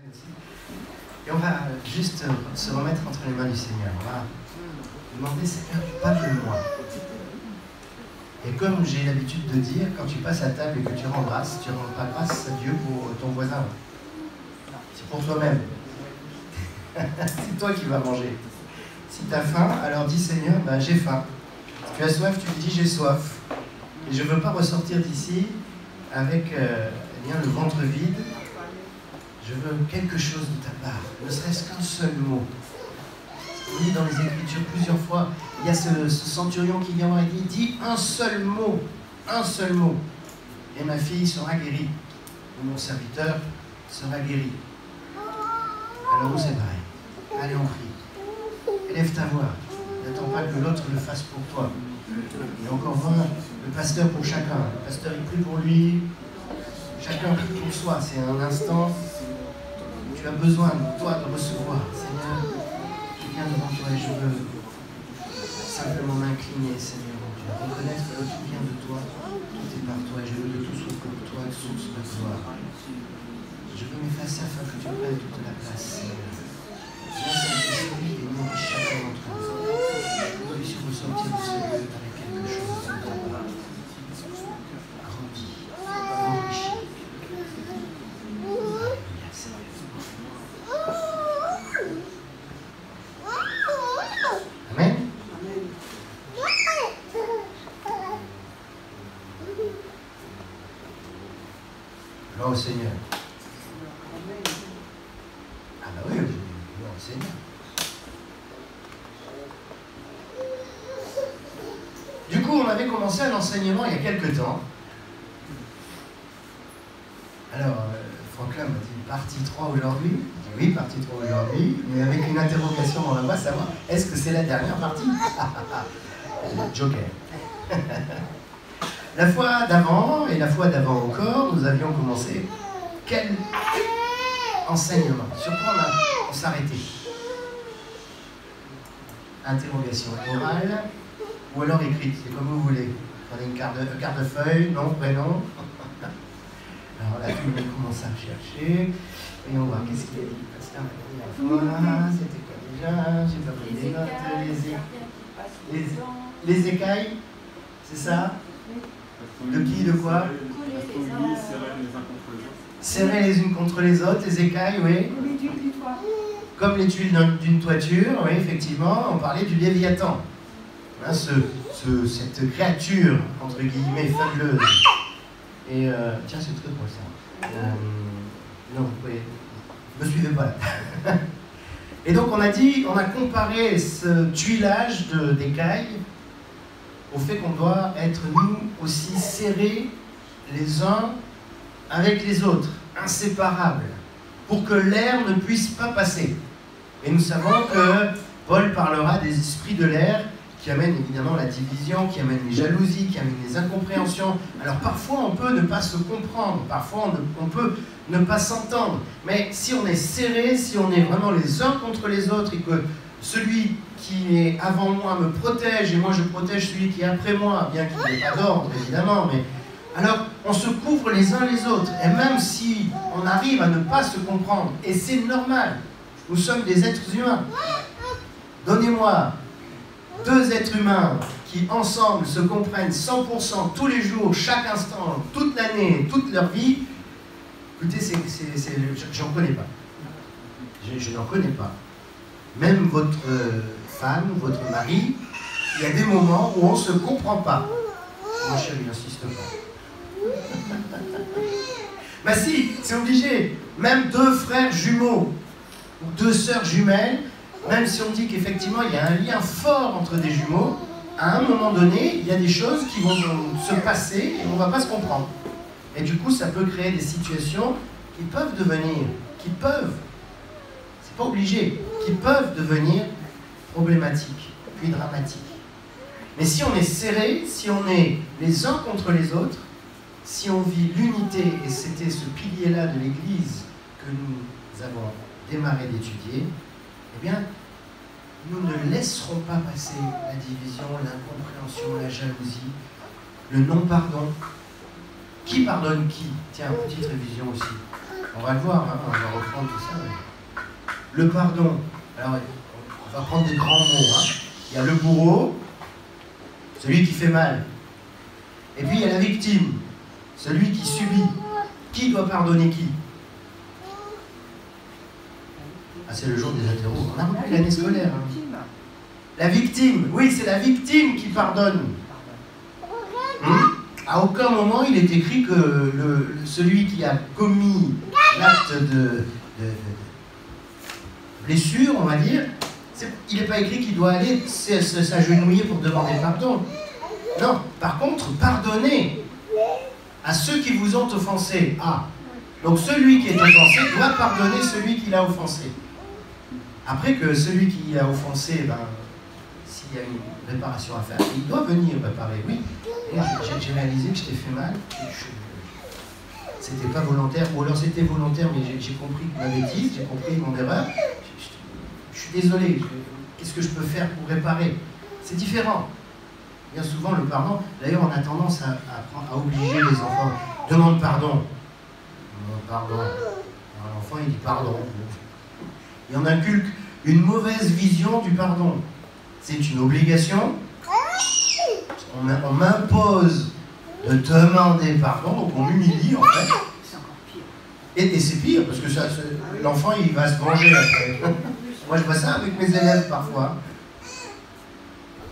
Et on va juste se remettre entre les mains du Seigneur. On va demander, Seigneur, parle-moi. Et comme j'ai l'habitude de dire, quand tu passes à table et que tu rends grâce, tu ne rends pas grâce à Dieu pour ton voisin. C'est pour toi-même. C'est toi qui vas manger. Si tu as faim, alors dis, Seigneur, ben, j'ai faim. Si tu as soif, tu me dis, j'ai soif. Et je ne veux pas ressortir d'ici avec bien, le ventre vide. Je veux quelque chose de ta part, ne serait-ce qu'un seul mot. On lit dans les Écritures plusieurs fois, il y a ce centurion qui vient voir et dit, dis un seul mot, et ma fille sera guérie, ou mon serviteur sera guéri. Alors nous c'est pareil, allez on prie, élève ta voix, n'attends pas que l'autre le fasse pour toi. Et encore moins, le pasteur pour chacun, le pasteur il prie pour lui, chacun prie pour soi, c'est un instant. Tu as besoin, toi, de recevoir. Seigneur, je viens devant toi et je veux simplement m'incliner, Seigneur, mon Dieu. Reconnaître que tout vient de toi, tout est par toi, et je veux de tout soit pour toi, source de gloire. Je veux m'effacer afin que tu prennes toute la place, Seigneur. Viens, Saint-Esprit, et nourris chacun d'entre nous. Que nous puissions ressortir de ce lieu avec quelque chose de ta part. Rempli, enrichi. Amen. Gloire au Seigneur. Ah bah oui, gloire au Seigneur. Du coup, on avait commencé un enseignement il y a quelque temps. Alors, Franklin m'a dit partie 3 aujourd'hui. Oui, partie 3 aujourd'hui, mais avec une interrogation dans la voix, savoir est-ce que c'est la dernière partie? Joker. La fois d'avant et la fois d'avant encore, nous avions commencé quel enseignement? Sur quoi on s'arrêtait? Interrogation orale ou alors écrite, c'est comme vous voulez. Prenez une carte de feuille, nom, prénom. Alors là, tout le monde commence à chercher. Et on va voir qu'est-ce qu'il a dit. Parce que la fois, c'était quoi déjà? J'ai pas pris des notes. Les écailles, c'est ça? De qui, de quoi? Serrer les unes contre les autres, les écailles, oui. Comme les tuiles d'une toiture, oui, effectivement. On parlait du Léviathan. Hein, cette créature, entre guillemets, fabuleuse. Et tiens, c'est très drôle ça. Non, oui, ne me suivez pas là. Et donc on a comparé ce tuilage d'écailles au fait qu'on doit être nous aussi serrés les uns avec les autres, inséparables, pour que l'air ne puisse pas passer. Et nous savons que Paul parlera des esprits de l'air qui amènent évidemment la division, qui amènent les jalousies, qui amènent les incompréhensions. Alors parfois on peut ne pas se comprendre, parfois on peut ne pas s'entendre, mais si on est serré, si on est vraiment les uns contre les autres et que celui qui est avant moi me protège et moi je protège celui qui est après moi, bien qu'il n'ait pas d'ordre évidemment, mais alors on se couvre les uns les autres, et même si on arrive à ne pas se comprendre, et c'est normal, nous sommes des êtres humains. Donnez-moi 2 êtres humains qui ensemble se comprennent 100% tous les jours, chaque instant, toute l'année, toute leur vie. Écoutez, j'en connais pas. Je n'en connais pas. Même votre femme, votre mari, il y a des moments où on ne se comprend pas. Mon chéri, n'insiste pas. Ben si, c'est obligé. Même 2 frères jumeaux ou 2 sœurs jumelles, même si on dit qu'effectivement il y a un lien fort entre des jumeaux, à un moment donné, il y a des choses qui vont se passer et on ne va pas se comprendre. Et du coup, ça peut créer des situations qui peuvent devenir, c'est pas obligé, qui peuvent devenir problématiques, puis dramatiques. Mais si on est serré, si on est les uns contre les autres, si on vit l'unité, et c'était ce pilier-là de l'Église que nous avons démarré d'étudier, eh bien, nous ne laisserons pas passer la division, l'incompréhension, la jalousie, le non-pardon. Qui pardonne qui? Tiens, petite révision aussi. On va le voir, hein, on va reprendre tout ça. Mais... Le pardon. Alors, on va prendre des grands mots. Hein. Il y a le bourreau, celui qui fait mal. Et puis il y a la victime, celui qui subit. Qui doit pardonner qui? Ah, c'est le jour des interros. On a repris l'année scolaire. Hein. La victime, oui, c'est la victime qui pardonne. À aucun moment il est écrit que celui qui a commis l'acte de blessure, on va dire, il n'est pas écrit qu'il doit aller s'agenouiller pour demander pardon. Non, par contre, pardonnez à ceux qui vous ont offensé. Ah, donc celui qui est offensé doit pardonner celui qui l'a offensé. Après que celui qui a offensé, ben, s'il y a une réparation à faire, il doit venir réparer, oui. J'ai réalisé que je t'ai fait mal, c'était pas volontaire, ou alors c'était volontaire, mais j'ai compris ma bêtise, j'ai compris mon erreur. Je suis désolé, qu'est-ce que je peux faire pour réparer? C'est différent. Bien souvent, le pardon, d'ailleurs, on a tendance à obliger les enfants. Demande pardon. Demande pardon. Alors, l'enfant, il dit pardon. Et on inculque une mauvaise vision du pardon. C'est une obligation. On m'impose de demander pardon, donc on m'humilie, en fait. C'est encore pire. Et c'est pire, parce que l'enfant, il va se venger après. Moi, je vois ça avec mes élèves, parfois.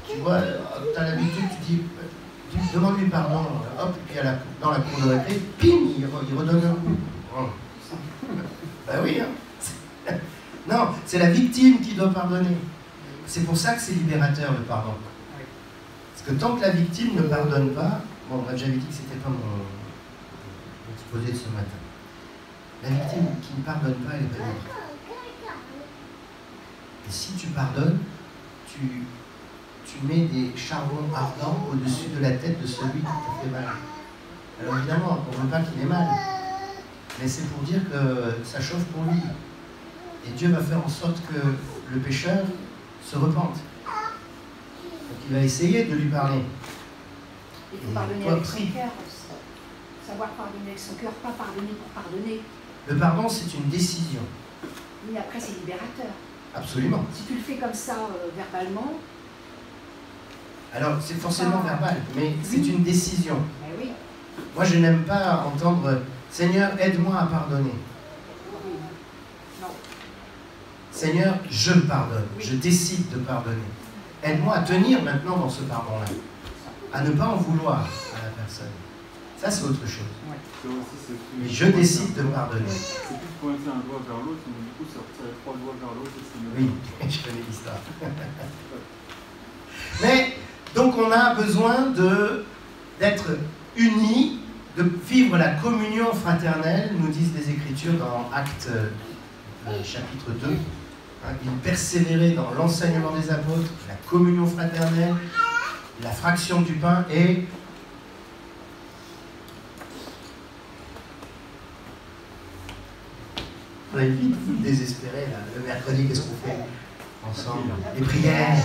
Tu vois, tu as l'habitude, tu demandes-lui pardon, hop, et puis dans la cour de récré, pim, il redonne un coup. Oh. Ben oui, hein. Non, c'est la victime qui doit pardonner. C'est pour ça que c'est libérateur, le pardon. Parce que tant que la victime ne pardonne pas, bon, on a déjà dit que c'était pas mon exposé de ce matin. La victime qui ne pardonne pas, elle est pas libre. Et si tu pardonnes, tu mets des charbons ardents au-dessus de la tête de celui qui t'a fait mal. Alors évidemment, on ne veut pas qu'il ait mal, mais c'est pour dire que ça chauffe pour lui. Et Dieu va faire en sorte que le pécheur se repente. Donc il va essayer de lui parler. Il faut pardonner avec son cœur aussi. Savoir pardonner avec son cœur, pas pardonner pour pardonner. Le pardon, c'est une décision. Mais après, c'est libérateur. Absolument. Si tu le fais comme ça, verbalement... Alors, c'est forcément verbal, mais c'est une décision. Mais oui. Moi, je n'aime pas entendre « Seigneur, aide-moi à pardonner ». Non. Seigneur, je pardonne, je décide de pardonner. Aide-moi à tenir maintenant dans ce pardon-là, à ne pas en vouloir à la personne. Ça, c'est autre chose. Ouais. Mais je décide de pardonner. C'est plus pointer un doigt vers l'autre, mais du coup, ça retirait 3 doigts vers l'autre. Oui, je connais l'histoire. Mais, donc on a besoin d'être unis, de vivre la communion fraternelle, nous disent les Écritures dans Actes chapitre 2. Hein, ils persévéraient dans l'enseignement des apôtres, la communion fraternelle, la fraction du pain et on est vite désespéré là. Le mercredi, qu'est-ce qu'on fait ensemble? Les prières.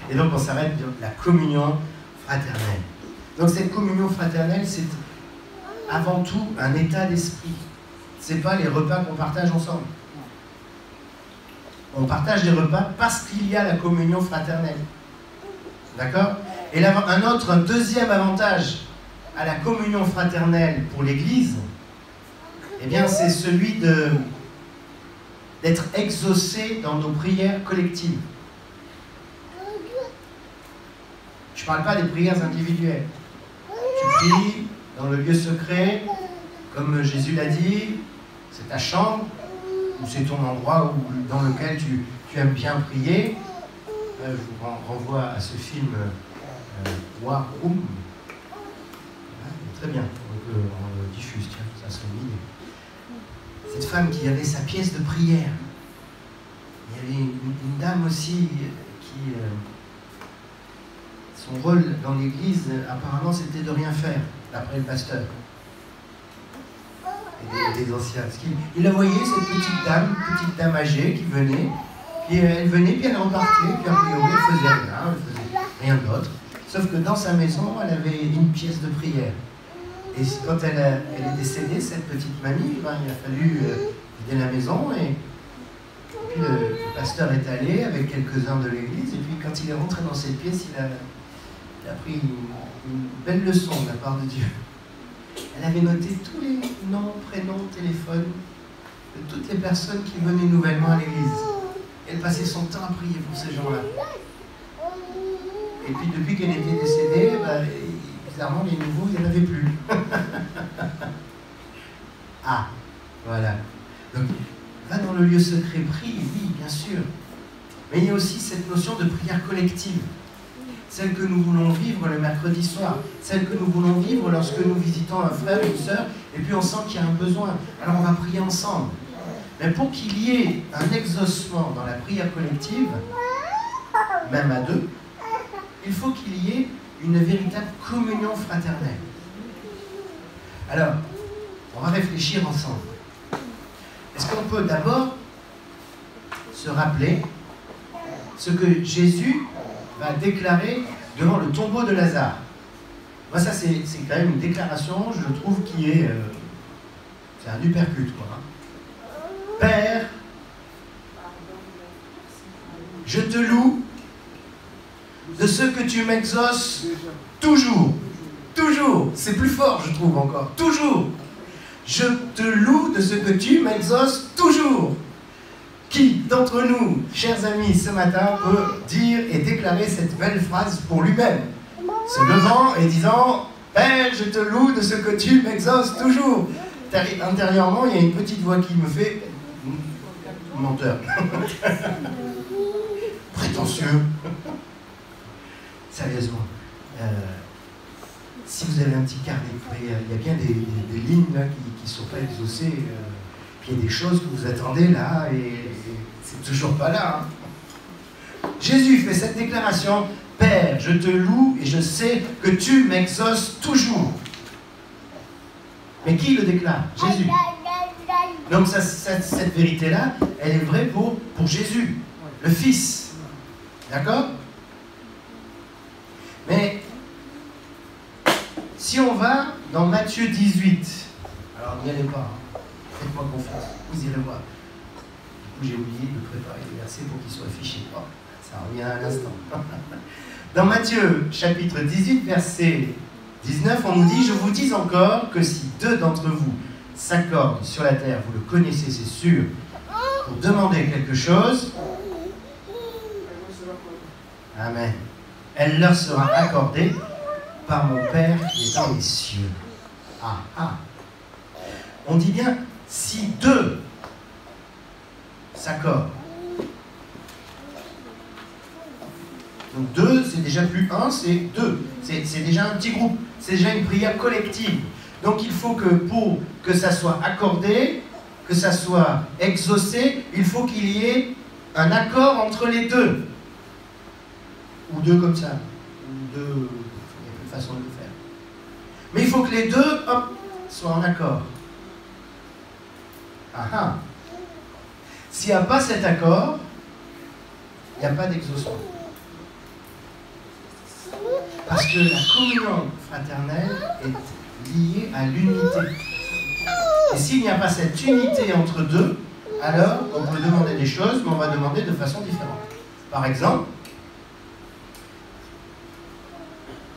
Et donc on s'arrête de la communion fraternelle. Donc cette communion fraternelle, c'est avant tout un état d'esprit. C'est pas les repas qu'on partage ensemble. On partage des repas parce qu'il y a la communion fraternelle. D'accord? Et là, un deuxième avantage à la communion fraternelle pour l'Église, eh bien, c'est celui d'être exaucé dans nos prières collectives. Je ne parle pas des prières individuelles. Tu pries dans le lieu secret, comme Jésus l'a dit, c'est ta chambre, ou c'est ton endroit dans lequel tu aimes bien prier. Je vous renvoie à ce film War Room. Très bien, on le diffuse, tiens, ça serait une idée. Cette femme qui avait sa pièce de prière. Il y avait une dame aussi qui... son rôle dans l'église, apparemment, c'était de rien faire, d'après le pasteur. Et des anciens. Il la voyait, cette petite dame âgée qui venait, et elle venait, puis elle repartait, puis a priori, elle faisait rien d'autre. Sauf que dans sa maison, elle avait une pièce de prière. Et quand elle est décédée, cette petite mamie, ben, il a fallu vider la maison. Et puis le pasteur est allé avec quelques-uns de l'église. Et puis quand il est rentré dans cette pièce, il a pris une belle leçon de la part de Dieu. Elle avait noté tous les noms, prénoms, téléphones de toutes les personnes qui venaient nouvellement à l'église. Elle passait son temps à prier pour ces gens-là. Et puis depuis qu'elle était décédée, ben, bizarrement les nouveaux, il n'y en avait plus. Ah, voilà. Donc, va dans le lieu secret, prie, oui, bien sûr. Mais il y a aussi cette notion de prière collective. Celle que nous voulons vivre le mercredi soir, celle que nous voulons vivre lorsque nous visitons un frère, une sœur, et puis on sent qu'il y a un besoin. Alors on va prier ensemble. Mais pour qu'il y ait un exaucement dans la prière collective, même à deux, il faut qu'il y ait une véritable communion fraternelle. Alors, on va réfléchir ensemble. Est-ce qu'on peut d'abord se rappeler ce que Jésus va déclarer devant le tombeau de Lazare? Moi, ça, c'est quand même une déclaration, je trouve, qui est... c'est un uppercut, quoi. Père, je te loue de ce que tu m'exauces toujours. Toujours. C'est plus fort, je trouve, encore. Toujours. Je te loue de ce que tu m'exauces toujours. Qui d'entre nous, chers amis, ce matin, peut dire et déclarer cette belle phrase pour lui-même, se levant et disant « Père, je te loue de ce que tu m'exauces toujours ». Intérieurement, il y a une petite voix qui me fait « menteur ». Prétentieux. Sérieusement. Si vous avez un petit carnet, il y a bien des lignes là, qui ne sont pas exaucées. Puis il y a des choses que vous attendez là et c'est toujours pas là. Hein. Jésus fait cette déclaration, Père, je te loue et je sais que tu m'exauces toujours. Mais qui le déclare? Jésus. Donc cette vérité-là, elle est vraie pour Jésus, le Fils. D'accord? Mais si on va dans Matthieu 18, alors n'y allez pas, hein. Faites-moi confiance, vous irez voir. Du coup, j'ai oublié de préparer les versets pour qu'ils soient affichés. Oh, ça revient à l'instant. Dans Matthieu, chapitre 18, verset 19, on nous dit « Je vous dis encore que si deux d'entre vous s'accordent sur la terre, vous le connaissez, c'est sûr, pour demander quelque chose, Amen, elle leur sera accordée par mon Père qui est dans les cieux. » Ah, ah. On dit bien « si deux s'accordent ». Donc deux, c'est déjà plus un, c'est deux. C'est déjà un petit groupe. C'est déjà une prière collective. Donc il faut que pour que ça soit accordé, que ça soit exaucé, il faut qu'il y ait un accord entre les deux. Ou deux comme ça. Ou deux, il y a plus de façon de le faire. Mais il faut que les deux, hop, soient en accord. Ah ah. S'il n'y a pas cet accord, il n'y a pas d'exaucement. Parce que la communion fraternelle est liée à l'unité. Et s'il n'y a pas cette unité entre deux, alors on peut demander des choses, mais on va demander de façon différente. Par exemple,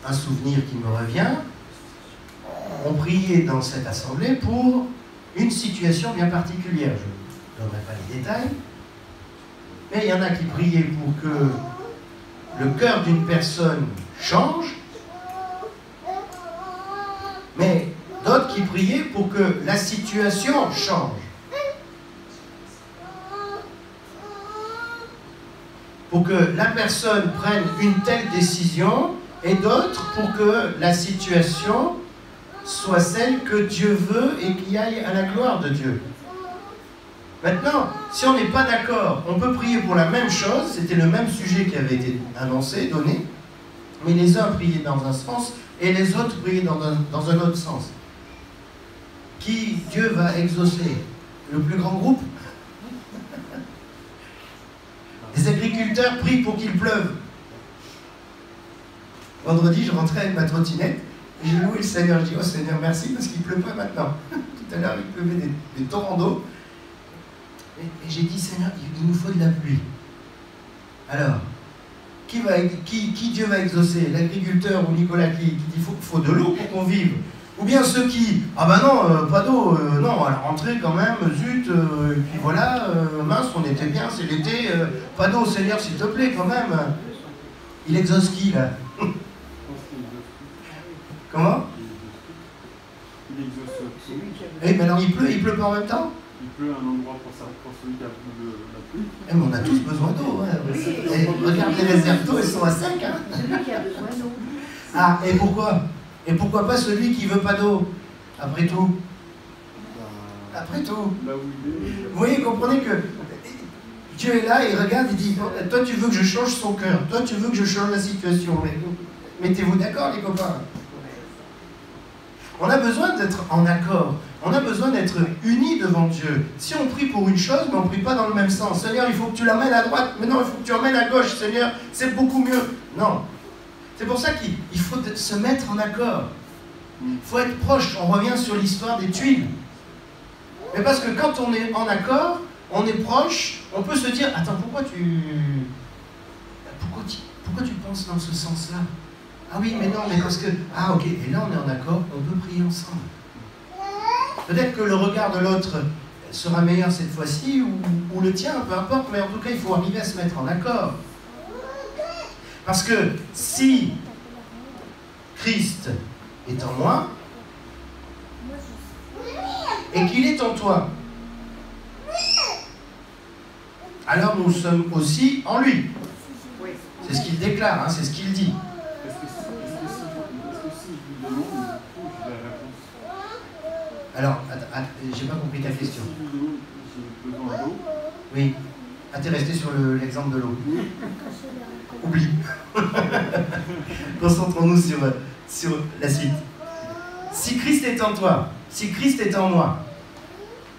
un souvenir qui me revient, on priait dans cette assemblée pour une situation bien particulière. Je ne donnerai pas les détails, mais il y en a qui priaient pour que le cœur d'une personne change, mais d'autres qui priaient pour que la situation change. Pour que la personne prenne une telle décision, et d'autres pour que la situation soit celle que Dieu veut et qui aille à la gloire de Dieu. Maintenant, si on n'est pas d'accord, on peut prier pour la même chose, c'était le même sujet qui avait été annoncé, donné, mais les uns priaient dans un sens et les autres priaient dans un autre sens. Qui Dieu va exaucer? Le plus grand groupe? Les agriculteurs prient pour qu'il pleuve. Vendredi, je rentrais avec ma trottinette J'ai loué le Seigneur, je dis, oh Seigneur, merci parce qu'il ne pleut pas maintenant. Tout à l'heure, il pleuvait des torrents d'eau. Et j'ai dit, Seigneur, il nous faut de la pluie. Alors, qui Dieu va exaucer? L'agriculteur ou Nicolas qui dit, il faut de l'eau pour qu'on vive? Ou bien ceux qui, ah ben non, pas d'eau, non, à la rentrée quand même, zut, et puis voilà, mince, on était bien, c'est l'été, pas d'eau, Seigneur, s'il te plaît, quand même. Il exauce qui, là? Comment? Il exauce celui qui a besoin. Eh, mais alors il pleut pas en même temps? Il pleut à un endroit pour celui qui a besoin de la pluie. Eh, mais on a tous besoin d'eau. Hein. Oui. Eh, regarde les réserves d'eau, elles sont à sec. Hein. Celui qui a besoin d'eau. Ah, et pourquoi? Et pourquoi pas celui qui veut pas d'eau? Après tout. Après tout. Là où il est. Vous voyez, comprenez que Dieu est là et il regarde, il dit, toi tu veux que je change son cœur, toi tu veux que je change la situation. Mettez-vous d'accord les copains? On a besoin d'être en accord. On a besoin d'être unis devant Dieu. Si on prie pour une chose, mais on ne prie pas dans le même sens. Seigneur, il faut que tu l'amènes à droite. Mais non, il faut que tu l'amènes à gauche. Seigneur, c'est beaucoup mieux. Non. C'est pour ça qu'il faut se mettre en accord. Il faut être proche. On revient sur l'histoire des tuiles. Mais parce que quand on est en accord, on est proche, on peut se dire, attends, pourquoi tu penses dans ce sens-là? Ah oui, mais non, mais parce que... Ah ok, et là on est en accord, on peut prier ensemble. Peut-être que le regard de l'autre sera meilleur cette fois-ci, ou le tien, peu importe, mais en tout cas, il faut arriver à se mettre en accord. Parce que si Christ est en moi, et qu'il est en toi, alors nous sommes aussi en lui. C'est ce qu'il déclare, hein, c'est ce qu'il dit. Est-ce que si je lui demande, j'ai la réponse? Alors, j'ai pas compris ta question. Si je lui demande, j'ai besoin d'eau. Oui. Ah, t'es resté sur l'exemple de l'eau. Oublie. Concentrons-nous sur la suite. Si Christ est en toi, si Christ est en moi,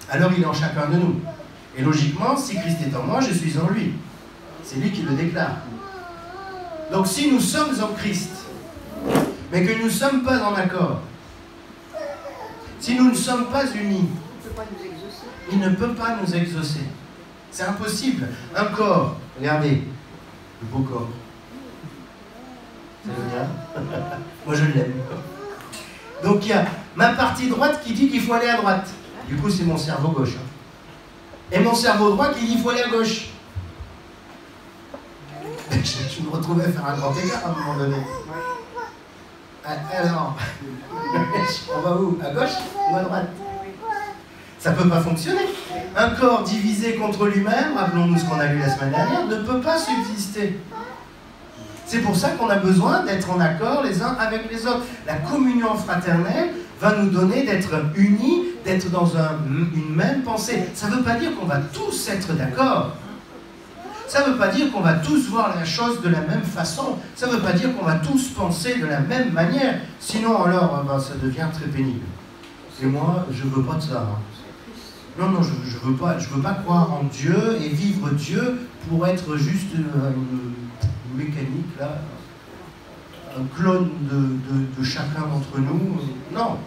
alors il est en chacun de nous. Et logiquement, si Christ est en moi, je suis en lui. C'est lui qui le déclare. Donc si nous sommes en Christ, mais que nous ne sommes pas en accord, si nous ne sommes pas unis, il ne peut pas nous exaucer. C'est impossible. Un corps, regardez, le beau corps. C'est le mien. Moi je l'aime. Donc il y a ma partie droite qui dit qu'il faut aller à droite. Du coup c'est mon cerveau gauche. Et mon cerveau droit qui dit qu'il faut aller à gauche. Je me retrouvais à faire un grand écart à un moment donné. Alors, on va où? À gauche ou à droite? Ça ne peut pas fonctionner. Un corps divisé contre lui-même, rappelons-nous ce qu'on a lu la semaine dernière, ne peut pas subsister. C'est pour ça qu'on a besoin d'être en accord les uns avec les autres. La communion fraternelle va nous donner d'être unis, d'être dans une même pensée. Ça ne veut pas dire qu'on va tous être d'accord. Ça ne veut pas dire qu'on va tous voir la chose de la même façon. Ça ne veut pas dire qu'on va tous penser de la même manière. Sinon, alors, ça devient très pénible. Et moi, je ne veux pas de ça. Hein. Non, je veux pas croire en Dieu et vivre Dieu pour être juste une mécanique, là, un clone de chacun d'entre nous. Non.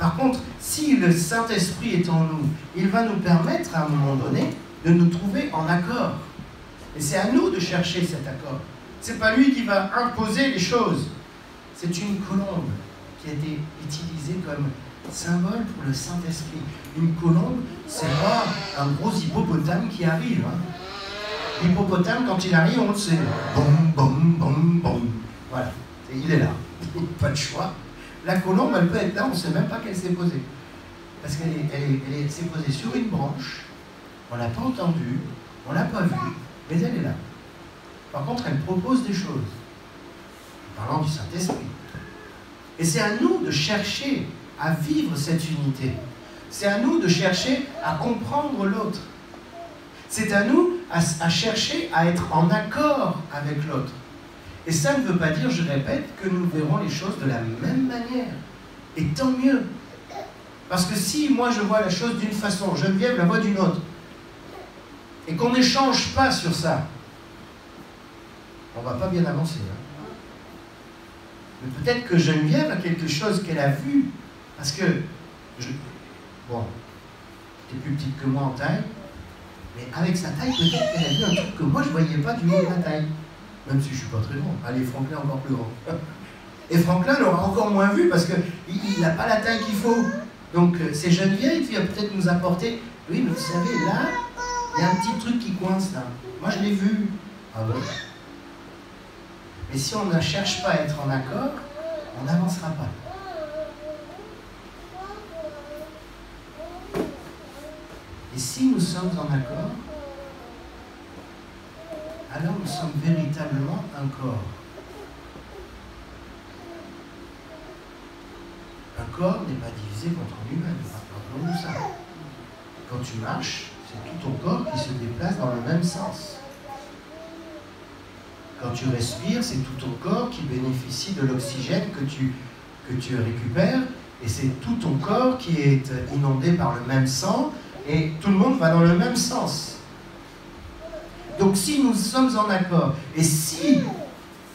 Par contre, si le Saint-Esprit est en nous, il va nous permettre à un moment donné de nous trouver en accord. Et c'est à nous de chercher cet accord. C'est pas lui qui va imposer les choses. C'est une colombe qui a été utilisée comme symbole pour le Saint-Esprit. Une colombe, c'est pas un gros hippopotame qui arrive. Hein. L'hippopotame, quand il arrive, on le sait. Bom, bom, bom, bom. Voilà. Et il est là. Pas de choix. La colombe, elle peut être là, on ne sait même pas qu'elle s'est posée. Parce qu'elle s'est posée sur une branche. On ne l'a pas entendue, on ne l'a pas vue, mais elle est là. Par contre, elle propose des choses, en parlant du Saint-Esprit. Et c'est à nous de chercher à vivre cette unité. C'est à nous de chercher à comprendre l'autre. C'est à nous à chercher à être en accord avec l'autre. Et ça ne veut pas dire, je répète, que nous verrons les choses de la même manière. Et tant mieux. Parce que si moi je vois la chose d'une façon, Geneviève la voit d'une autre, et qu'on n'échange pas sur ça, on ne va pas bien avancer. Hein. Mais peut-être que Geneviève a quelque chose qu'elle a vu. Parce que, bon, tu es plus petite que moi en taille, mais avec sa taille, peut-être qu'elle a vu un truc que moi je ne voyais pas du haut de ma taille. Même si je ne suis pas très grand. Allez, Franklin encore plus grand. Et Franklin l'aura encore moins vu parce qu'il n'a pas la taille qu'il faut. Donc c'est Geneviève qui va peut-être nous apporter. Oui, mais vous savez, là, il y a un petit truc qui coince là. Moi je l'ai vu. Ah bon? Mais si on ne cherche pas à être en accord, on n'avancera pas. Et si nous sommes en accord, alors nous sommes véritablement un corps. Un corps n'est pas divisé contre lui-même, rappelons-nous ça. Quand tu marches, c'est tout ton corps qui se déplace dans le même sens. Quand tu respires, c'est tout ton corps qui bénéficie de l'oxygène que tu récupères, et c'est tout ton corps qui est inondé par le même sang, et tout le monde va dans le même sens. Donc si nous sommes en accord, et si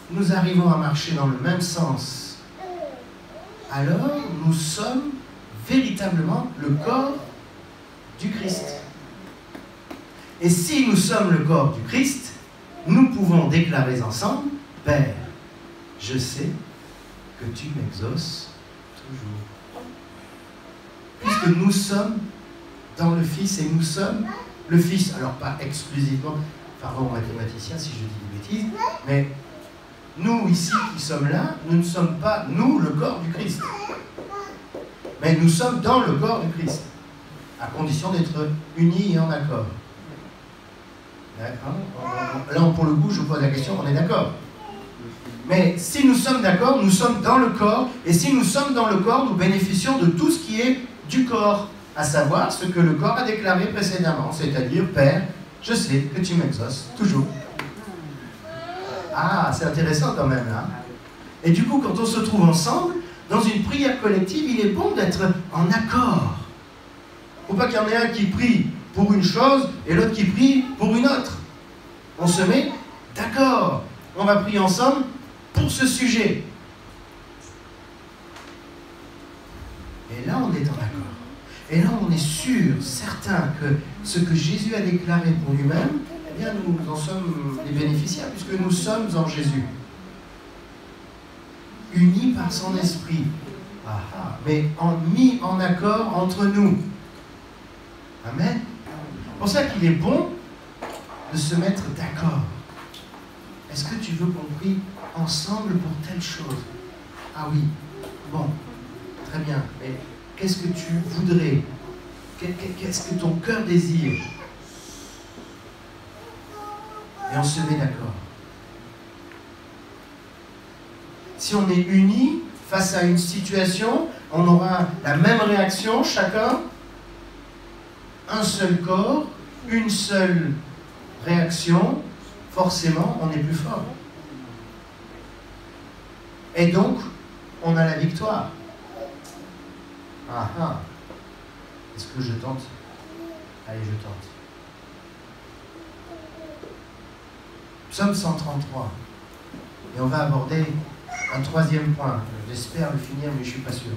nous arrivons à marcher dans le même sens, alors nous sommes véritablement le corps du Christ. Et si nous sommes le corps du Christ, nous pouvons déclarer ensemble, Père, je sais que tu m'exauces toujours. Puisque nous sommes dans le Fils et nous sommes le Fils. Alors pas exclusivement, pardon mathématicien si je dis des bêtises, mais nous ici qui sommes là, nous ne sommes pas, nous, le corps du Christ. Mais nous sommes dans le corps du Christ, à condition d'être unis et en accord. Là, pour le coup, je vous pose la question, on est d'accord. Mais si nous sommes d'accord, nous sommes dans le corps, et si nous sommes dans le corps, nous bénéficions de tout ce qui est du corps, à savoir ce que le corps a déclaré précédemment, c'est-à-dire, Père, je sais que tu m'exauces toujours. Ah, c'est intéressant quand même, là. Et du coup, quand on se trouve ensemble, dans une prière collective, il est bon d'être en accord. Il ne faut pas qu'il y en ait un qui prie pour une chose et l'autre qui prie pour une autre. On se met d'accord. On va prier ensemble pour ce sujet. Et là, on est en accord. Et là, on est sûr, certain que ce que Jésus a déclaré pour lui-même, eh bien, nous en sommes les bénéficiaires, puisque nous sommes en Jésus. Unis par son esprit. Mais mis en accord entre nous. Amen. C'est pour ça qu'il est bon de se mettre d'accord. Est-ce que tu veux qu'on prie ensemble pour telle chose? Ah oui. Bon. Très bien. Mais qu'est-ce que tu voudrais? Qu'est-ce que ton cœur désire? Et on se met d'accord. Si on est unis face à une situation, on aura la même réaction, chacun, un seul corps, une seule réaction, forcément, on est plus fort. Et donc, on a la victoire. Est-ce que je tente? Allez, je tente. Psaume 133. Et on va aborder un troisième point. J'espère le finir, mais je ne suis pas sûr.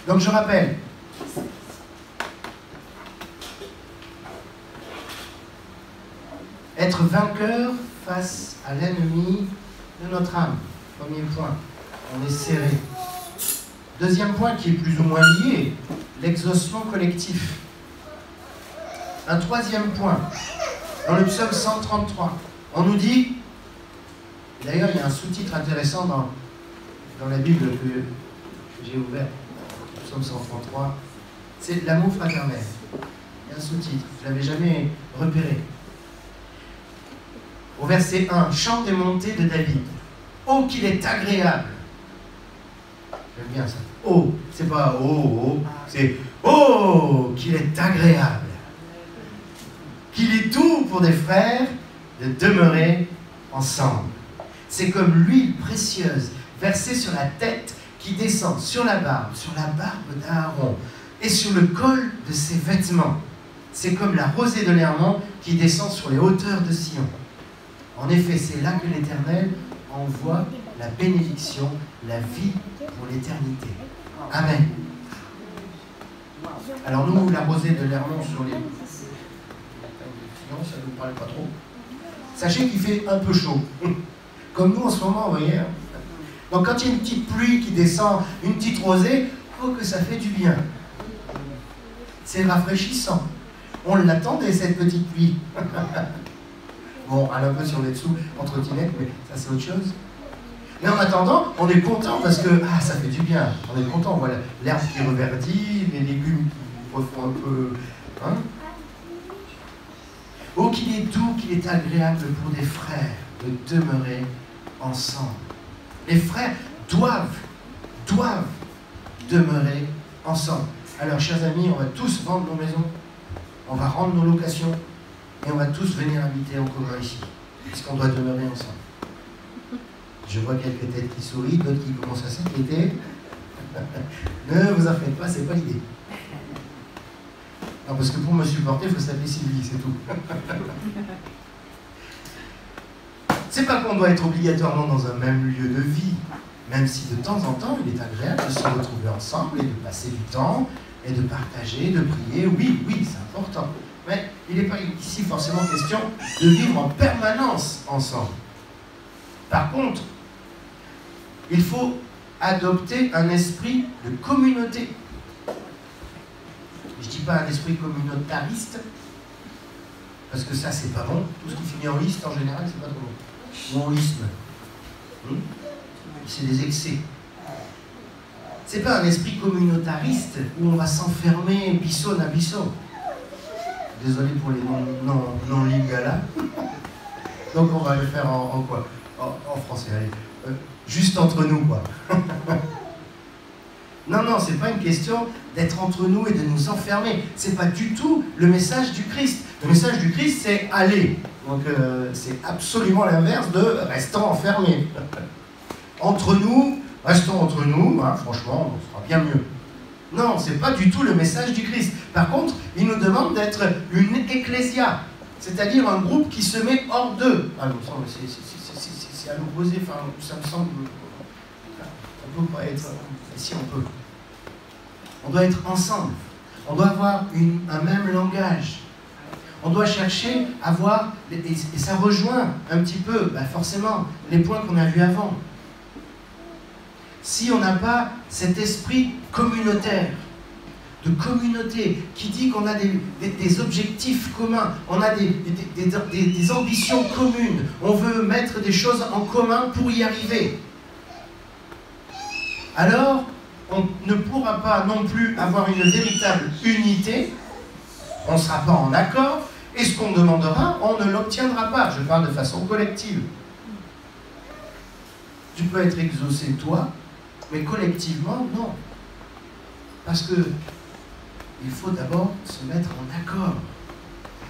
Donc je rappelle. Être vainqueur face à l'ennemi de notre âme. Premier point. On est serré. Deuxième point qui est plus ou moins lié, l'exaucement collectif. Un troisième point, dans le psaume 133, on nous dit, d'ailleurs il y a un sous-titre intéressant dans la Bible que j'ai ouvert, le psaume 133, c'est l'amour fraternel. Il y a un sous-titre, je ne l'avais jamais repéré. Au verset 1, chant des montées de David. Oh, qu'il est agréable. J'aime bien ça. Oh, c'est pas oh, c'est oh, qu'il est agréable. Qu'il est tout pour des frères de demeurer ensemble. C'est comme l'huile précieuse versée sur la tête qui descend sur la barbe d'Aaron et sur le col de ses vêtements. C'est comme la rosée de l'Hermon qui descend sur les hauteurs de Sion. En effet, c'est là que l'Éternel envoie la bénédiction, la vie pour l'éternité. Amen. Alors nous, la rosée de Lermont sur les... Non, ça ne nous parle pas trop. Sachez qu'il fait un peu chaud. Comme nous en ce moment, vous voyez. Donc quand il y a une petite pluie qui descend, une petite rosée, oh que ça fait du bien. C'est rafraîchissant. On l'attendait cette petite pluie. Bon, un peu sur les dessous, entre trottinette, mais ça c'est autre chose. Mais en attendant, on est content parce que ça fait du bien. On est content, on voit l'herbe qui reverdit, les légumes qui refont un peu. Hein? Oh, qu'il est doux, qu'il est agréable pour des frères de demeurer ensemble. Les frères doivent demeurer ensemble. Alors, chers amis, on va tous vendre nos maisons, on va rendre nos locations, et on va tous venir habiter en commun ici, puisqu'on doit demeurer ensemble. Je vois quelques têtes qui sourient, d'autres qui commencent à s'inquiéter. Ne vous en faites pas, c'est pas l'idée. Non, parce que pour me supporter, il faut s'appeler Sylvie, c'est tout. C'est pas qu'on doit être obligatoirement dans un même lieu de vie, même si de temps en temps, il est agréable de se retrouver ensemble et de passer du temps, et de partager, de prier. Oui, c'est important. Mais il n'est pas ici forcément question de vivre en permanence ensemble. Par contre, il faut adopter un esprit de communauté. Je ne dis pas un esprit communautariste, parce que ça, c'est pas bon. Tout ce qui finit en liste, en général, c'est pas trop bon. Ou en lisme. C'est des excès. C'est pas un esprit communautariste où on va s'enfermer bisson à bisson. Désolé pour les non-lingala. Donc on va le faire en quoi? En français, allez. Juste entre nous, quoi. Non, c'est pas une question d'être entre nous et de nous enfermer. C'est pas du tout le message du Christ. Le message du Christ, c'est aller. Donc c'est absolument l'inverse de restons enfermés. Entre nous, restons entre nous, hein, franchement, on sera bien mieux. Non, c'est pas du tout le message du Christ. Par contre, il nous demande d'être une ecclésia, c'est-à-dire un groupe qui se met hors d'eux. Ah, c'est à l'opposé, enfin, ça me semble... On ne peut pas être... Si, on peut. On doit être ensemble. On doit avoir un même langage. On doit chercher à voir... Et ça rejoint un petit peu, forcément, les points qu'on a vus avant. Si on n'a pas cet esprit communautaire, de communauté, qui dit qu'on a des objectifs communs, on a des ambitions communes, on veut mettre des choses en commun pour y arriver, alors on ne pourra pas non plus avoir une véritable unité, on ne sera pas en accord, et ce qu'on demandera, on ne l'obtiendra pas. Je parle de façon collective. Tu peux être exaucé toi, mais collectivement, non. Parce que il faut d'abord se mettre en accord.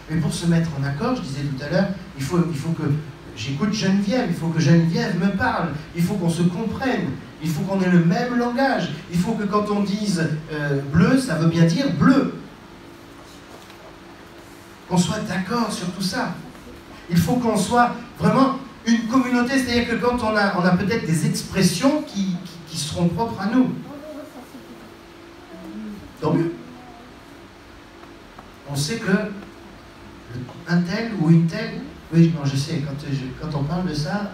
Mais pour se mettre en accord, je disais tout à l'heure, il faut que j'écoute Geneviève, il faut que Geneviève me parle, il faut qu'on se comprenne, il faut qu'on ait le même langage, il faut que quand on dise bleu, ça veut bien dire bleu. Qu'on soit d'accord sur tout ça. Il faut qu'on soit vraiment une communauté, c'est-à-dire que quand on a peut-être des expressions qui seront propres à nous. Tant mieux. On sait que un tel ou une telle, oui, non, je sais, quand on parle de ça,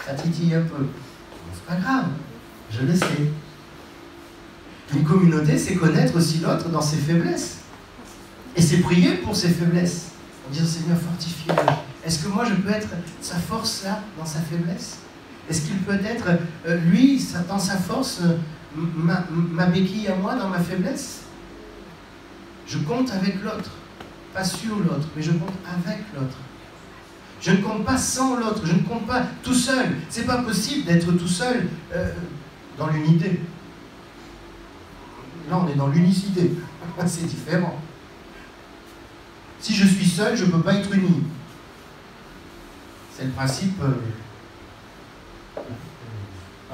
ça titille un peu. C'est pas grave, je le sais. Une communauté, c'est connaître aussi l'autre dans ses faiblesses. Et c'est prier pour ses faiblesses. On dit, Seigneur, fortifie-le. Est-ce que moi, je peux être sa force là, dans sa faiblesse? Est-ce qu'il peut être, lui, dans sa force, ma béquille à moi, dans ma faiblesse? Je compte avec l'autre. Pas sur l'autre, mais je compte avec l'autre. Je ne compte pas sans l'autre, je ne compte pas tout seul. C'est pas possible d'être tout seul dans l'unité. Là, on est dans l'unicité. C'est différent. Si je suis seul, je ne peux pas être uni. C'est le principe...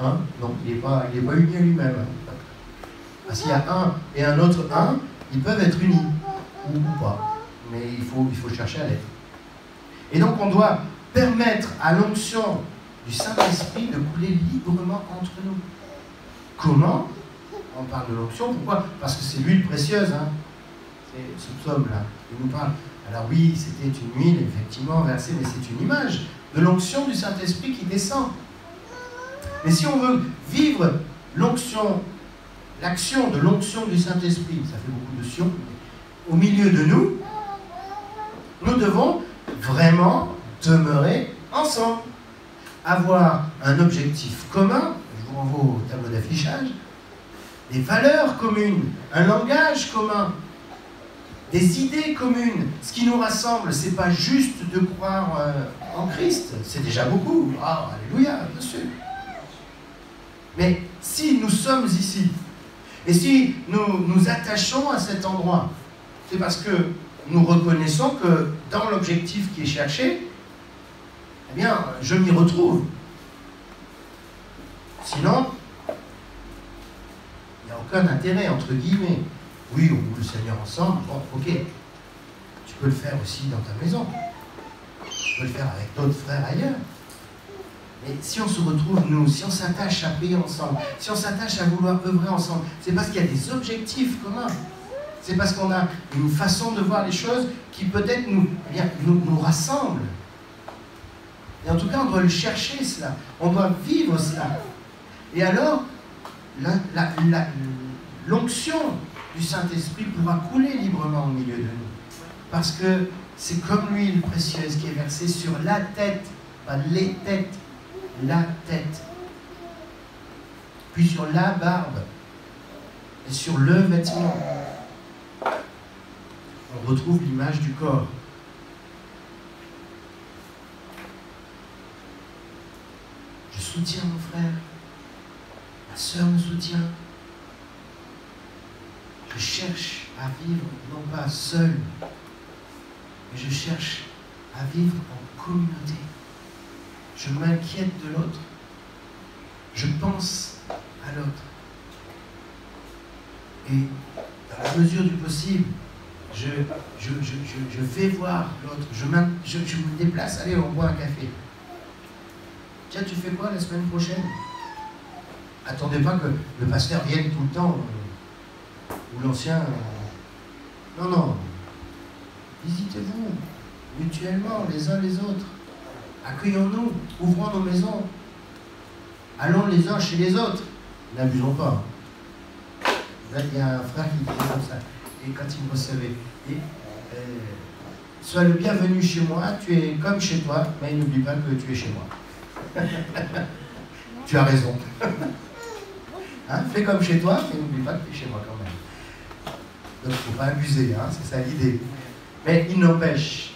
Non, il n'est pas uni à lui-même. S'il y a un et un autre un, ils peuvent être unis. Ou pas. Mais il faut chercher à l'être. Et donc on doit permettre à l'onction du Saint-Esprit de couler librement entre nous. Comment? On parle de l'onction, pourquoi? Parce que c'est l'huile précieuse, hein. C'est ce psaume-là, il nous parle. Alors oui, c'était une huile, effectivement, versée, mais c'est une image de l'onction du Saint-Esprit qui descend. Mais si on veut vivre l'onction, l'action de l'onction du Saint-Esprit, ça fait beaucoup de sion, au milieu de nous, nous devons vraiment demeurer ensemble, avoir un objectif commun, je vous renvoie au tableau d'affichage, des valeurs communes, un langage commun, des idées communes. Ce qui nous rassemble, ce n'est pas juste de croire en Christ, c'est déjà beaucoup. Ah, alléluia, bien sûr. Mais si nous sommes ici, et si nous nous attachons à cet endroit, c'est parce que nous reconnaissons que dans l'objectif qui est cherché, eh bien, je m'y retrouve. Sinon, il n'y a aucun intérêt, entre guillemets. Oui, on loue le Seigneur ensemble, bon, ok. Tu peux le faire aussi dans ta maison. Tu peux le faire avec d'autres frères ailleurs. Mais si on se retrouve, nous, si on s'attache à prier ensemble, si on s'attache à vouloir œuvrer ensemble, c'est parce qu'il y a des objectifs communs. C'est parce qu'on a une façon de voir les choses qui peut-être nous rassemble. Et en tout cas, on doit le chercher, cela. On doit vivre cela. Et alors, l'onction du Saint-Esprit pourra couler librement au milieu de nous. Parce que c'est comme l'huile précieuse qui est versée sur la tête, pas les têtes, la tête. Puis sur la barbe et sur le vêtement. On retrouve l'image du corps. Je soutiens mon frère, ma sœur me soutient. Je cherche à vivre non pas seul, mais je cherche à vivre en communauté. Je m'inquiète de l'autre. Je pense à l'autre. Et dans la mesure du possible, je vais voir l'autre. Je me déplace. Allez, on boit un café. Tiens, tu fais quoi la semaine prochaine? Attendez pas que le pasteur vienne tout le temps, ou l'ancien. Non, non. Visitez-vous mutuellement les uns les autres. Accueillons-nous, ouvrons nos maisons. Allons les uns chez les autres. N'abusons pas. Là, il y a un frère qui disait comme ça. Et quand il me recevait, sois le bienvenu chez moi, tu es comme chez toi, mais n'oublie pas que tu es chez moi. Tu as raison. Hein, fais comme chez toi, mais n'oublie pas que tu es chez moi quand même. Donc il ne faut pas abuser, hein, c'est ça l'idée. Mais il n'empêche,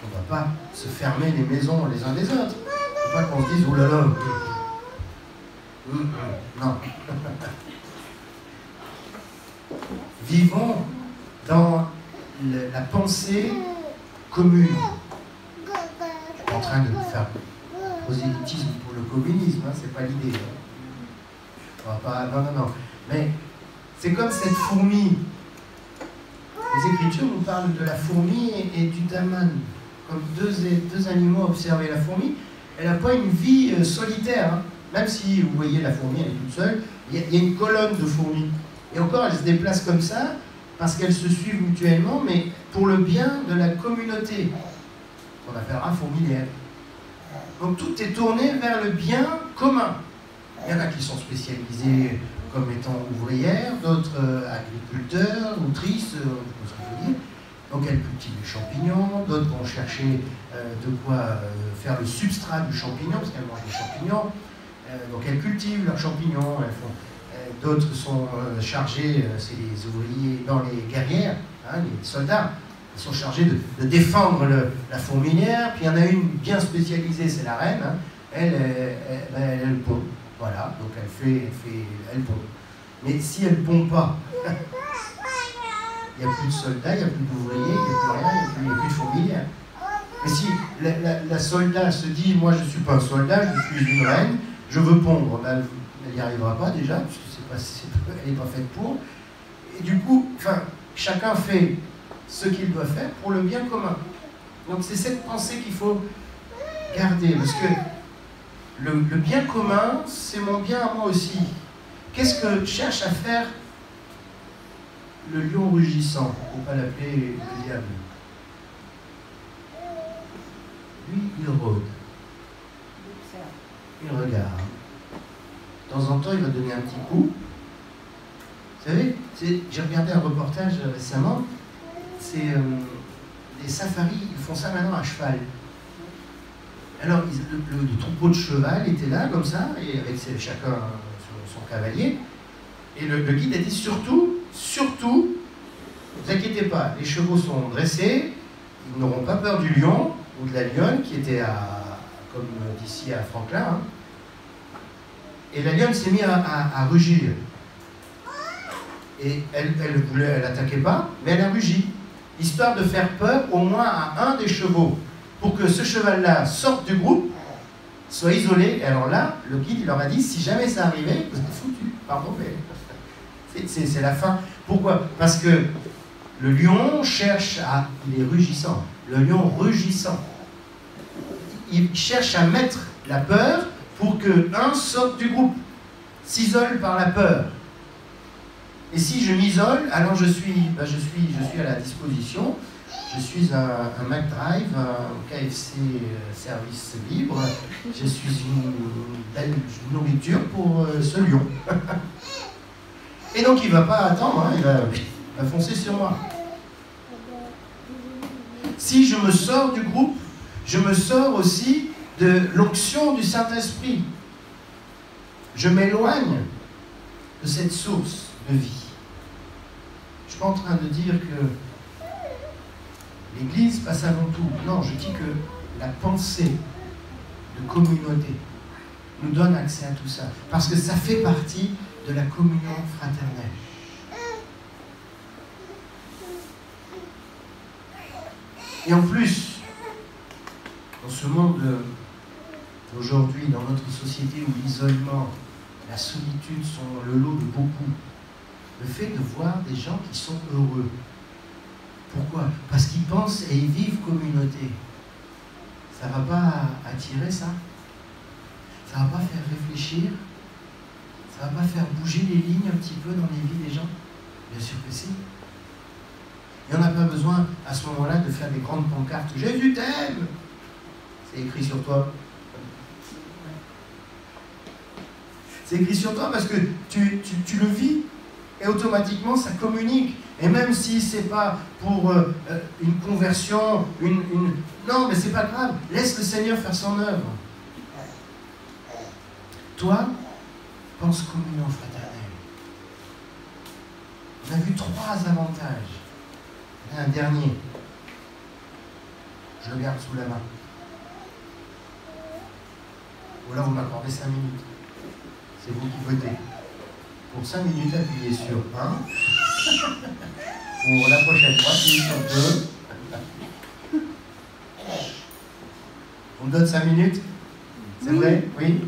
on ne va pas se fermer les maisons les uns des autres. Il ne faut pas qu'on se dise, oh là là, non. Vivons dans la pensée commune. Je ne suis pas en train de faire prosélytisme pour le communisme, hein, c'est pas l'idée. Hein. On va pas, non. Mais c'est comme cette fourmi. Les Écritures nous parlent de la fourmi et du daman. Comme deux animaux observés. La fourmi, elle n'a pas une vie solitaire. Hein. Même si vous voyez la fourmi, elle est toute seule, il y a une colonne de fourmis. Et encore, elles se déplacent comme ça, parce qu'elles se suivent mutuellement, mais pour le bien de la communauté, qu'on appellera fourmilière. Donc tout est tourné vers le bien commun. Il y en a qui sont spécialisés comme étant ouvrières, d'autres agriculteurs, nutrices, ce qu'on peut dire. Donc elles cultivent les champignons, d'autres vont chercher de quoi faire le substrat du champignon, parce qu'elles mangent des champignons. Donc elles cultivent leurs champignons, d'autres sont chargés, c'est les ouvriers dans les guerrières, hein, les soldats, ils sont chargés de défendre la fourmilière. Puis il y en a une bien spécialisée, c'est la reine, hein, elle pond, voilà, donc elle pond. Mais si elle ne pond pas, il n'y a plus de soldats, il n'y a plus d'ouvriers, il n'y a plus rien, il n'y a plus de fourmilière. Mais si la soldat se dit, moi je ne suis pas un soldat, je suis une reine, je veux pondre, ben, elle n'y arrivera pas déjà, puisque elle n'est pas faite pour. Et du coup, chacun fait ce qu'il doit faire pour le bien commun. Donc c'est cette pensée qu'il faut garder, parce que le bien commun, c'est mon bien à moi aussi. Qu'est-ce que cherche à faire le lion rugissant, pour ne pas l'appeler le diable? Lui, il rôde. Il regarde. De temps en temps, il va donner un petit coup. Vous savez, j'ai regardé un reportage récemment, c'est des safaris, ils font ça maintenant à cheval. Alors, le troupeau de cheval était là, comme ça, et avec chacun son cavalier. Et le guide a dit surtout, ne vous inquiétez pas, les chevaux sont dressés, ils n'auront pas peur du lion ou de la lionne qui était comme d'ici à Franklin. Hein. Et la lionne s'est mise à rugir. Et elle n'attaquait pas, mais elle a rugi, histoire de faire peur au moins à un des chevaux, pour que ce cheval-là sorte du groupe, soit isolé. Et alors là, le guide il leur a dit, si jamais ça arrivait, vous êtes foutus. Pardon, mais c'est la fin. Pourquoi? Parce que le lion cherche à... Il est rugissant. Le lion rugissant. Il cherche à mettre la peur pour qu'un sorte du groupe, s'isole par la peur. Et si je m'isole, alors je suis à la disposition. Je suis un McDrive, un KFC service libre. Je suis une belle nourriture pour ce lion. Et donc il ne va pas attendre, hein, il va foncer sur moi. Si je me sors du groupe, je me sors aussi de l'onction du Saint-Esprit. Je m'éloigne de cette source de vie. Je ne suis pas en train de dire que l'Église passe avant tout. Non, je dis que la pensée de communauté nous donne accès à tout ça. Parce que ça fait partie de la communion fraternelle. Et en plus, dans ce monde aujourd'hui, dans notre société où l'isolement, la solitude sont le lot de beaucoup, le fait de voir des gens qui sont heureux. Pourquoi? Parce qu'ils pensent et ils vivent communauté. Ça ne va pas attirer ça? Ça ne va pas faire réfléchir? Ça ne va pas faire bouger les lignes un petit peu dans les vies des gens? Bien sûr que si. Et on n'a pas besoin à ce moment-là de faire des grandes pancartes. Jésus t'aime! C'est écrit sur toi. C'est écrit sur toi parce que tu le vis et automatiquement ça communique. Et même si ce n'est pas pour une conversion, non, mais c'est pas grave. Laisse le Seigneur faire son œuvre. Toi, pense communion fraternelle. On a vu 3 avantages. Il y en a un dernier. Je le garde sous la main. Ou là, vous m'accordez 5 minutes. C'est vous qui votez. Pour 5 minutes, appuyez sur 1. Pour la prochaine fois, appuyez sur 2. On me donne 5 minutes? C'est vrai? Oui?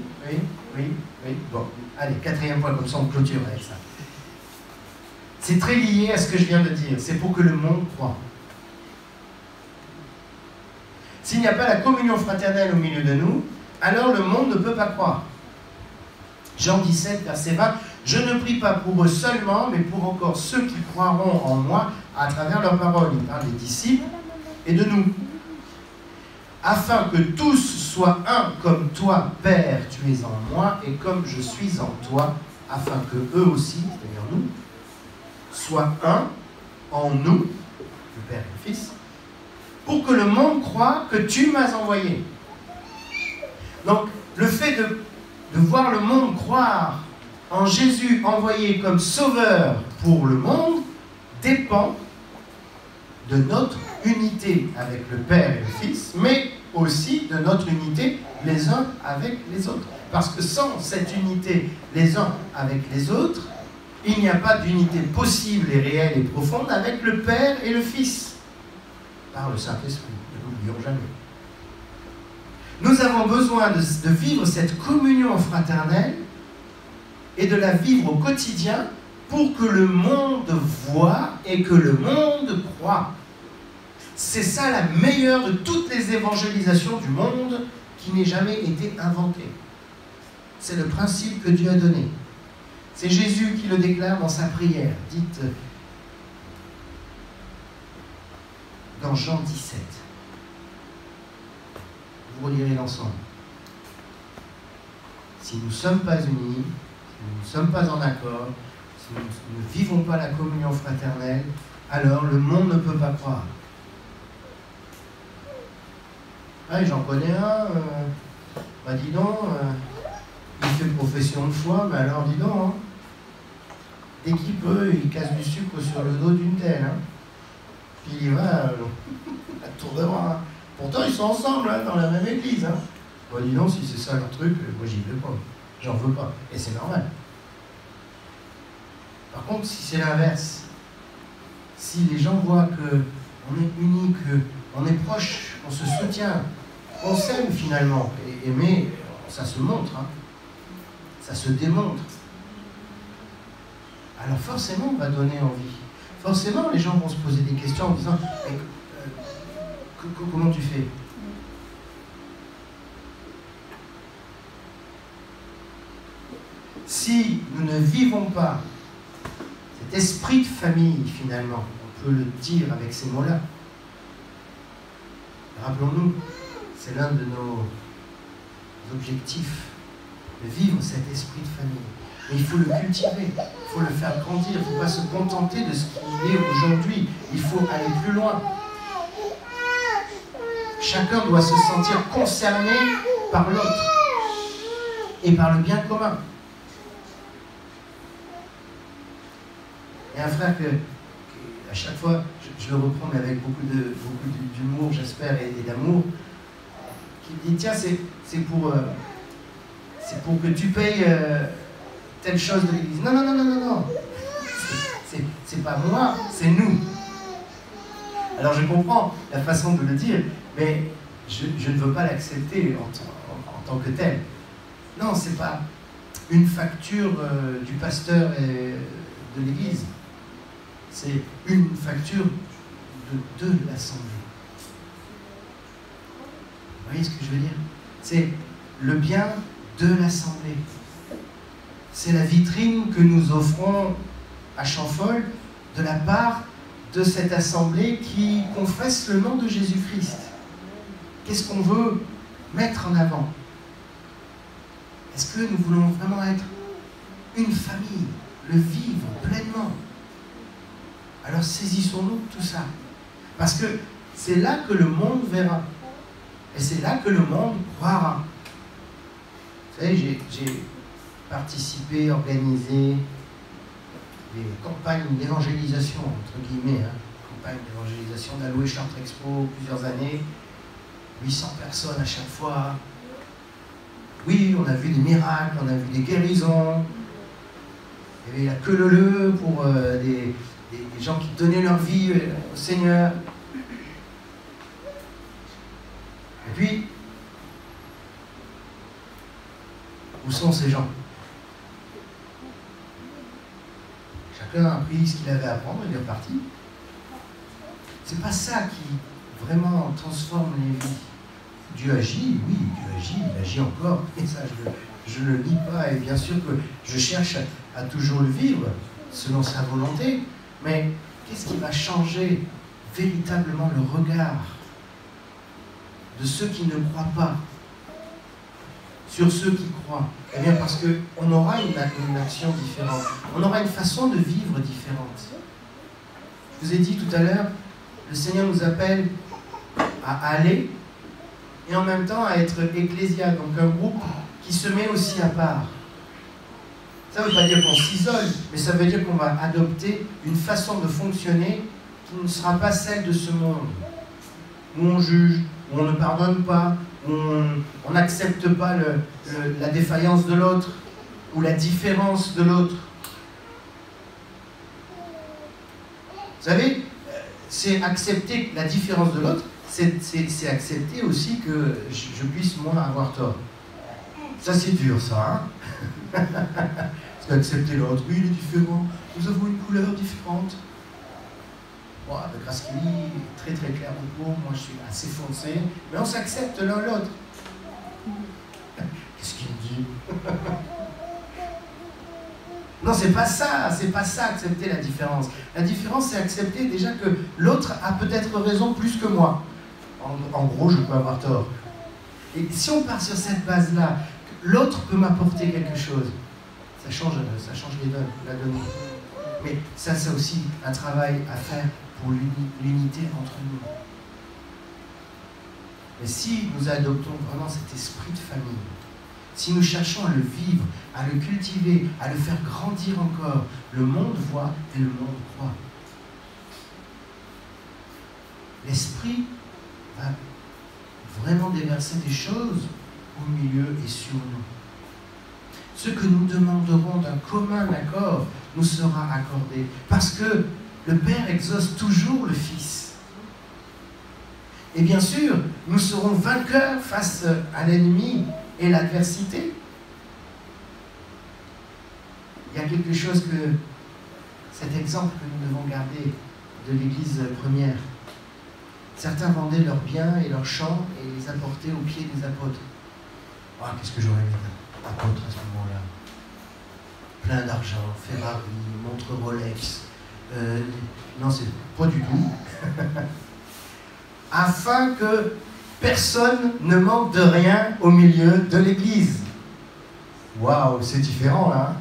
Bon, allez, 4e point, comme ça on clôture avec ça. C'est très lié à ce que je viens de dire. C'est pour que le monde croie. S'il n'y a pas la communion fraternelle au milieu de nous, alors le monde ne peut pas croire. Jean 17, verset 20, « Je ne prie pas pour eux seulement, mais pour encore ceux qui croiront en moi à travers leurs paroles. » Il parle des disciples et de nous. « Afin que tous soient un comme toi, Père, tu es en moi, et comme je suis en toi, afin que eux aussi, c'est-à-dire nous, soient un en nous, le Père et le Fils, pour que le monde croie que tu m'as envoyé. » Donc, le fait de voir le monde croire en Jésus envoyé comme sauveur pour le monde dépend de notre unité avec le Père et le Fils, mais aussi de notre unité les uns avec les autres. Parce que sans cette unité les uns avec les autres, il n'y a pas d'unité possible et réelle et profonde avec le Père et le Fils, par le Saint-Esprit. Ne l'oublions jamais. Nous avons besoin de vivre cette communion fraternelle et de la vivre au quotidien pour que le monde voie et que le monde croie. C'est ça la meilleure de toutes les évangélisations du monde qui n'ait jamais été inventée. C'est le principe que Dieu a donné. C'est Jésus qui le déclare dans sa prière, dite dans Jean 17. Vous relirez l'ensemble. Si nous ne sommes pas unis, si nous ne sommes pas en accord, si nous ne vivons pas la communion fraternelle, alors le monde ne peut pas croire. Ah, j'en connais un, bah dis donc, il fait profession de foi, mais alors dis donc, hein, dès qu'il peut, il casse du sucre sur le dos d'une telle. Hein. Puis il va à tour de bras. Hein. Pourtant, ils sont ensemble hein, dans la même église. Hein. Bah dis donc, si c'est ça leur truc, moi j'y vais pas. J'en veux pas. Et c'est normal. Par contre, si c'est l'inverse, si les gens voient qu'on est unis, qu'on est proches, qu'on se soutient, on s'aime finalement, et aimer, ça se montre, hein. Ça se démontre. Alors forcément, on va donner envie. Forcément, les gens vont se poser des questions en disant comment tu fais? Si nous ne vivons pas cet esprit de famille, finalement, on peut le dire avec ces mots-là, rappelons-nous, c'est l'un de nos objectifs, de vivre cet esprit de famille. Mais il faut le cultiver, il faut le faire grandir, il ne faut pas se contenter de ce qu'il est aujourd'hui, il faut aller plus loin. Chacun doit se sentir concerné par l'autre et par le bien commun. Et un frère que à chaque fois, je le reprends mais avec beaucoup d'humour, j'espère, et d'amour, qui me dit, tiens, c'est pour que tu payes telle chose de l'église. Non, non, non, non, non, non. C'est pas moi, c'est nous. Alors je comprends la façon de le dire, mais je ne veux pas l'accepter en tant que tel. Non, c'est pas une facture du pasteur et de l'église. C'est une facture de l'assemblée. Vous voyez ce que je veux dire? C'est le bien de l'assemblée. C'est la vitrine que nous offrons à Champfol de la part de cette assemblée qui confesse le nom de Jésus-Christ. Qu'est-ce qu'on veut mettre en avant? Est-ce que nous voulons vraiment être une famille, le vivre pleinement? Alors saisissons-nous de tout ça. Parce que c'est là que le monde verra. Et c'est là que le monde croira. Vous savez, j'ai participé, organisé des campagnes d'évangélisation, entre guillemets, hein, campagne d'évangélisation d'Aloé Chartres Expo, plusieurs années, 800 personnes à chaque fois. Oui, on a vu des miracles, on a vu des guérisons, il y avait la queue leu pour des gens qui donnaient leur vie au Seigneur. Et puis, où sont ces gens? Chacun a pris ce qu'il avait à prendre et il est reparti. C'est pas ça qui vraiment transforme les vies. Dieu agit, oui, Dieu agit, il agit encore. Et ça, je ne le nie pas. Et bien sûr que je cherche à toujours le vivre selon sa volonté. Mais qu'est-ce qui va changer véritablement le regard de ceux qui ne croient pas sur ceux qui croient? Eh bien parce qu'on aura une action différente. On aura une façon de vivre différente. Je vous ai dit tout à l'heure, le Seigneur nous appelle à aller et en même temps à être ecclésia, donc un groupe qui se met aussi à part. Ça ne veut pas dire qu'on s'isole, mais ça veut dire qu'on va adopter une façon de fonctionner qui ne sera pas celle de ce monde, où on juge, où on ne pardonne pas, où on n'accepte pas la défaillance de l'autre, ou la différence de l'autre. Vous savez, c'est accepter la différence de l'autre, c'est accepter aussi que je puisse, moi, avoir tort. Ça, c'est dur, ça, hein? C'est accepter l'autre. Oui, il est différent. Nous avons une couleur différente. Oh, avec Graskeli, très très clair de peau, moi je suis assez foncé, mais on s'accepte l'un l'autre. Qu'est-ce qu'il me dit? Non, c'est pas ça, accepter la différence. La différence, c'est accepter déjà que l'autre a peut-être raison plus que moi. En gros, je peux avoir tort. Et si on part sur cette base-là, l'autre peut m'apporter quelque chose, ça change la donne. Mais ça, c'est aussi un travail à faire pour l'unité entre nous. Mais si nous adoptons vraiment cet esprit de famille, si nous cherchons à le vivre, à le cultiver, à le faire grandir encore, le monde voit et le monde croit. L'esprit va vraiment déverser des choses au milieu et sur nous. Ce que nous demanderons d'un commun accord nous sera accordé, parce que le Père exauce toujours le Fils. Et bien sûr, nous serons vainqueurs face à l'ennemi et l'adversité. Il y a quelque chose que, cet exemple que nous devons garder de l'Église première. Certains vendaient leurs biens et leurs champs et les apportaient aux pieds des apôtres. Oh, qu'est-ce que j'aurais aimé d'apôtres à ce moment-là. Plein d'argent, Ferrari, montre Rolex. Non, c'est pas du tout. Afin que personne ne manque de rien au milieu de l'Église. Waouh, c'est différent là.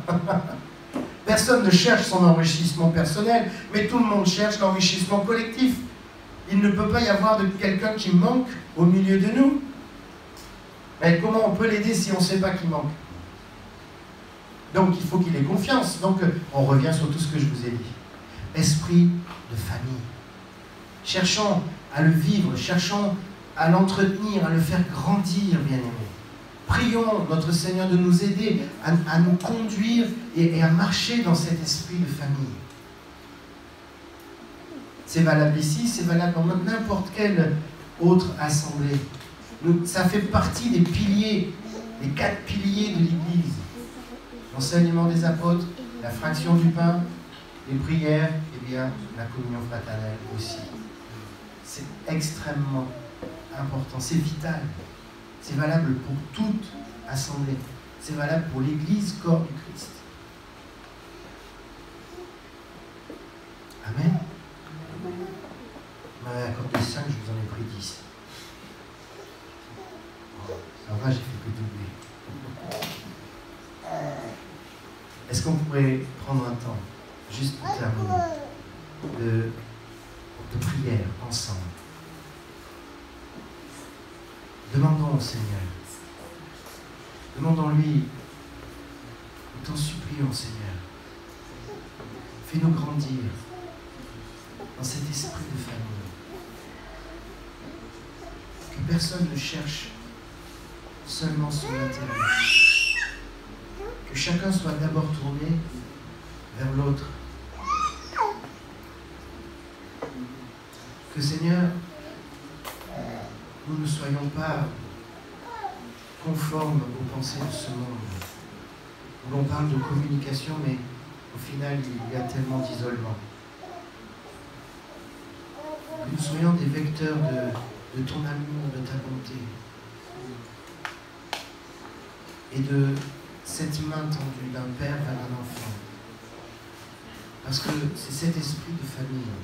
Personne ne cherche son enrichissement personnel, mais tout le monde cherche l'enrichissement collectif. Il ne peut pas y avoir de quelqu'un qui manque au milieu de nous. Mais comment on peut l'aider si on ne sait pas qu'il manque? Donc il faut qu'il ait confiance. Donc on revient sur tout ce que je vous ai dit. Esprit de famille. Cherchons à le vivre, cherchons à l'entretenir, à le faire grandir, bien-aimés. Prions notre Seigneur de nous aider à nous conduire et à marcher dans cet esprit de famille. C'est valable ici, c'est valable dans n'importe quelle autre assemblée. Ça fait partie des piliers, les 4 piliers de l'Église. L'enseignement des apôtres, la fraction du pain, les prières, et bien la communion fraternelle aussi. C'est extrêmement important, c'est vital. C'est valable pour toute assemblée. C'est valable pour l'Église, corps du Christ. Amen. Vous m'avez accordé 5, je vous en ai pris 10. Ça va, j'ai fait que doubler. Est-ce qu'on pourrait prendre un temps, juste pour terminer, de prière ensemble? Demandons au Seigneur. Demandons-lui, nous t'en supplions, Seigneur. Fais-nous grandir dans cet esprit de famille. Que personne ne cherche seulement son intérêt. Que chacun soit d'abord tourné vers l'autre. Que Seigneur, nous ne soyons pas conformes aux pensées de ce monde, où l'on parle de communication, mais au final, il y a tellement d'isolement. Que nous soyons des vecteurs de ton amour, de ta bonté, et de cette main tendue d'un père vers un enfant. Parce que c'est cet esprit de famille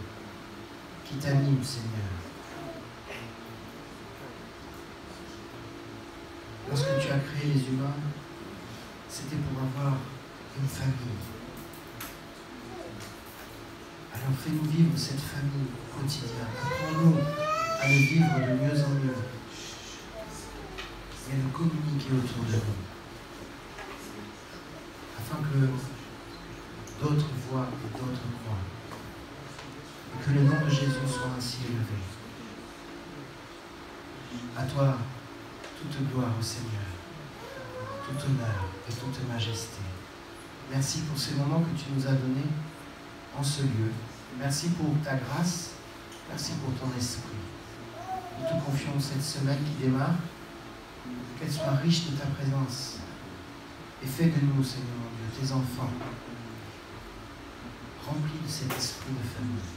qui t'anime, Seigneur. Lorsque tu as créé les humains, c'était pour avoir une famille. Alors fais-nous vivre cette famille au quotidien. Apprends-nous à le vivre de mieux en mieux et à le communiquer autour de nous. Afin que d'autres voient et d'autres croient. Et que le nom de Jésus soit ainsi élevé. À toi, toute gloire au Seigneur, tout honneur et toute majesté. Merci pour ces moments que tu nous as donnés en ce lieu. Merci pour ta grâce, merci pour ton esprit. Nous te confions cette semaine qui démarre, qu'elle soit riche de ta présence. Et fais de nous, Seigneur mon Dieu, tes enfants, remplis de cet esprit de famille.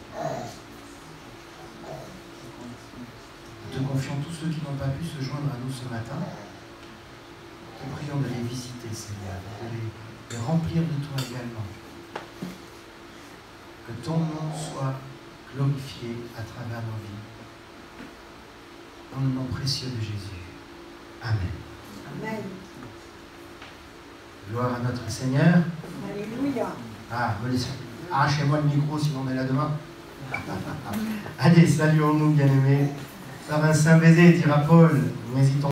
Nous te confions tous ceux qui n'ont pas pu se joindre à nous ce matin. Nous te prions de les visiter, Seigneur, de les remplir de toi également. Que ton nom soit glorifié à travers nos vies. Dans le nom précieux de Jésus. Amen. Amen. Gloire à notre Seigneur. Alléluia. Ah, arrachez-moi le micro, sinon on est là demain. Allez, saluons-nous, bien-aimés. Par un saint baiser, dira Paul, n'hésitons